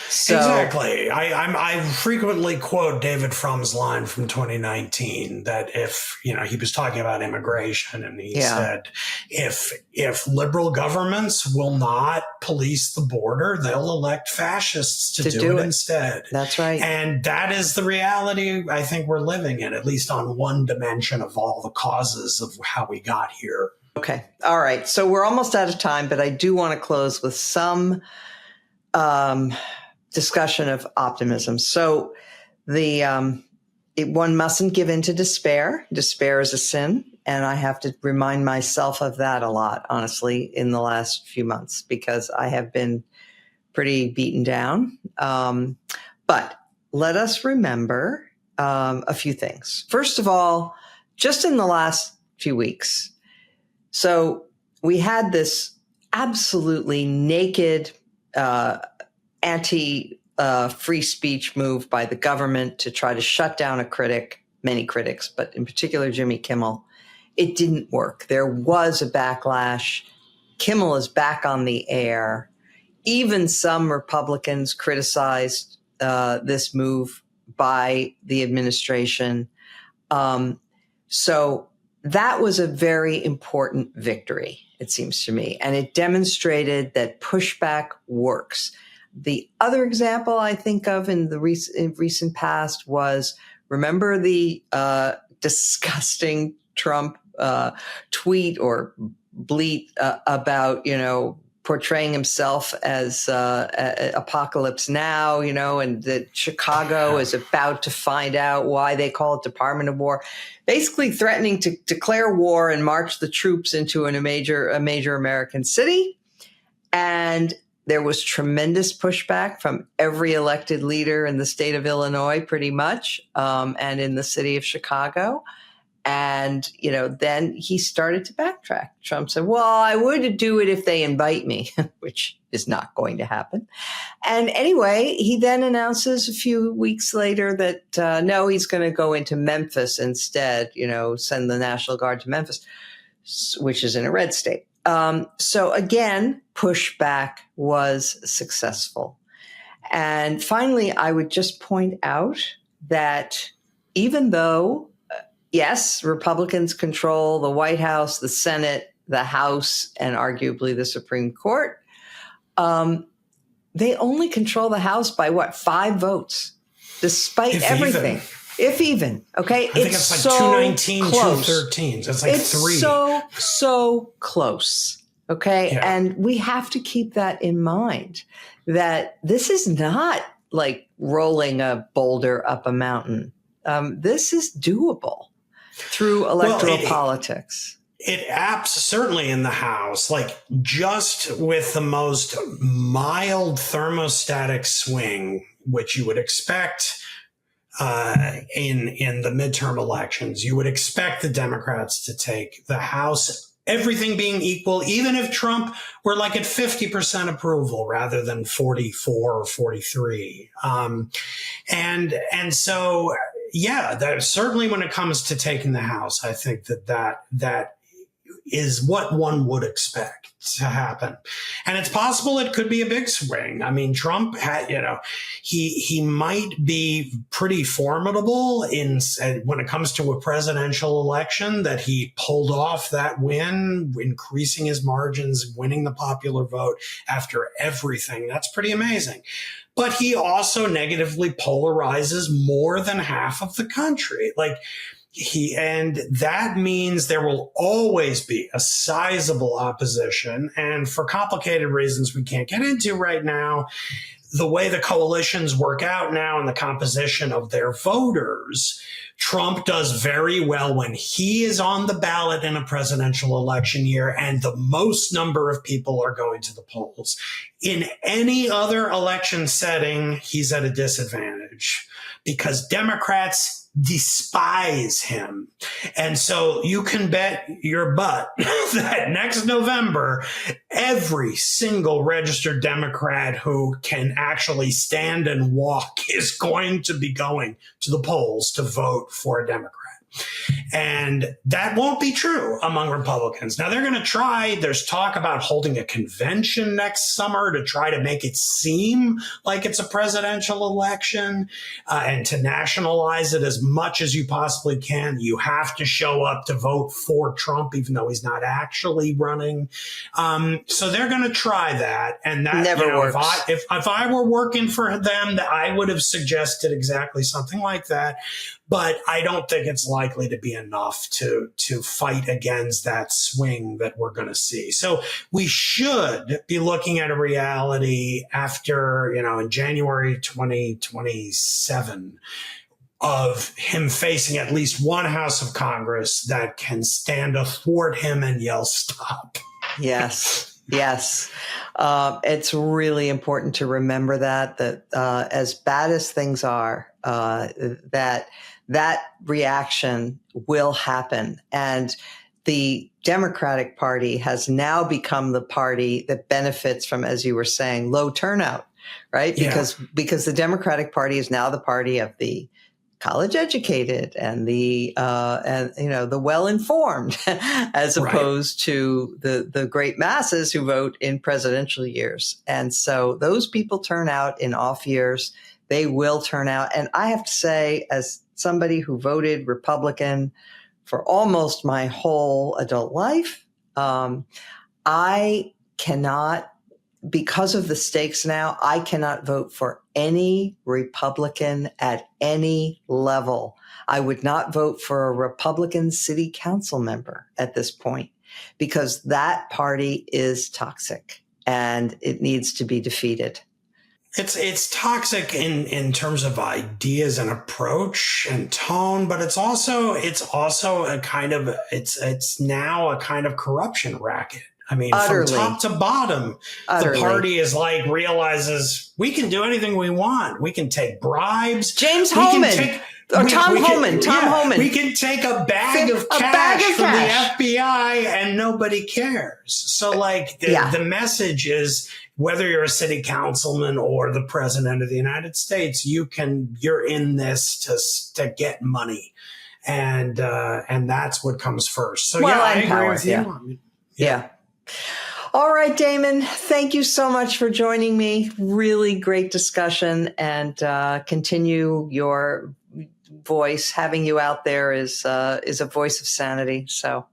So, exactly. I frequently quote David Fromm's line from 2019 that if, he was talking about immigration, and he said, if liberal governments will not police the border, they'll elect fascists to do it instead. That's right. And that is the reality I think we're living in, at least on one dimension of all the causes of how we got here. Okay. All right. So we're almost out of time, but I do want to close with some discussion of optimism. So one mustn't give in to despair. Despair is a sin. And I have to remind myself of that a lot, honestly, in the last few months, because I have been pretty beaten down. But let us remember a few things. First of all, just in the last few weeks, so we had this absolutely naked anti-free speech move by the government to try to shut down a critic, many critics, but in particular Jimmy Kimmel. It didn't work. There was a backlash. Kimmel is back on the air. Even some Republicans criticized this move by the administration. So that was a very important victory, it seems to me. And it demonstrated that pushback works. The other example I think of in the recent past was, remember the disgusting Trump tweet or bleat about, portraying himself as Apocalypse Now, and that Chicago is about to find out why they call it Department of War, basically threatening to declare war and march the troops into a major American city. And there was tremendous pushback from every elected leader in the state of Illinois, pretty much, and in the city of Chicago. And, then he started to backtrack. Trump said, well, I would do it if they invite me, which is not going to happen. And anyway, he then announces a few weeks later that, no, he's going to go into Memphis instead, send the National Guard to Memphis, which is in a red state. So again, pushback was successful. And finally, I would just point out that even though, yes, Republicans control the White House, the Senate, the House, and arguably the Supreme Court, they only control the House by 5 votes, despite everything. If even, okay? I think it's like 219, 213. It's like it's 3. so close, okay? Yeah. And we have to keep that in mind, that this is not like rolling a boulder up a mountain. This is doable through electoral politics. It apps certainly in the House, like just with the most mild thermostatic swing, which you would expect in the midterm elections. You would expect the Democrats to take the House, everything being equal, even if Trump were like at 50% approval rather than 44 or 43. And so, yeah, that certainly when it comes to taking the House, I think that is what one would expect to happen. And it's possible it could be a big swing. I mean, Trump had, he might be pretty formidable when it comes to a presidential election, that he pulled off that win, increasing his margins, winning the popular vote after everything. That's pretty amazing. But he also negatively polarizes more than half of the country. And that means there will always be a sizable opposition. And for complicated reasons we can't get into right now, the way the coalitions work out now and the composition of their voters, Trump does very well when he is on the ballot in a presidential election year and the most number of people are going to the polls. In any other election setting, he's at a disadvantage because Democrats despise him. And so you can bet your butt that next November, every single registered Democrat who can actually stand and walk is going to be going to the polls to vote for a Democrat. And that won't be true among Republicans. Now, they're going to try. There's talk about holding a convention next summer to try to make it seem like it's a presidential election and to nationalize it as much as you possibly can. You have to show up to vote for Trump, even though he's not actually running. So they're going to try that. And that never works. If I were working for them, I would have suggested exactly something like that. But I don't think it's likely to be enough to fight against that swing that we're going to see. So we should be looking at a reality after, in January 2027 of him facing at least one House of Congress that can stand athwart him and yell, "Stop." Yes. Yes. It's really important to remember that as bad as things are, that reaction will happen. And the Democratic Party has now become the party that benefits from, as you were saying, low turnout, right? Yeah. Because the Democratic Party is now the party of the college educated and the well informed, as opposed to the great masses who vote in presidential years. And so those people turn out in off years. They will turn out. And I have to say, as somebody who voted Republican for almost my whole adult life, I cannot, because of the stakes now, I cannot vote for any Republican at any level. I would not vote for a Republican city council member at this point, because that party is toxic and it needs to be defeated. It's toxic in terms of ideas and approach and tone, but it's also a kind of it's now a kind of corruption racket. I mean, utterly. From top to bottom, Utterly. The party is realizes we can do anything we want. We can take bribes. James Homan. Tom Homan. We can take a bag of cash from the FBI and nobody cares. So the message is, whether you're a city councilman or the president of the United States, you're in this to get money. And that's what comes first. So I agree with you. Yeah. All right, Damon, thank you so much for joining me. Really great discussion, and continue your voice. Having you out there is a voice of sanity. So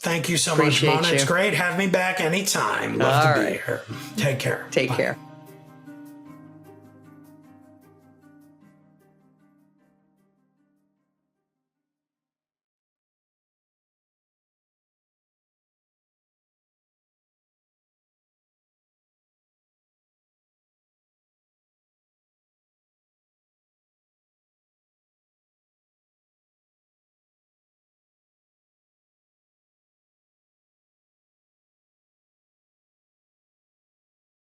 thank you so much, Mona. It's great. Have me back anytime. Love to be here. Take care. Take Bye. care.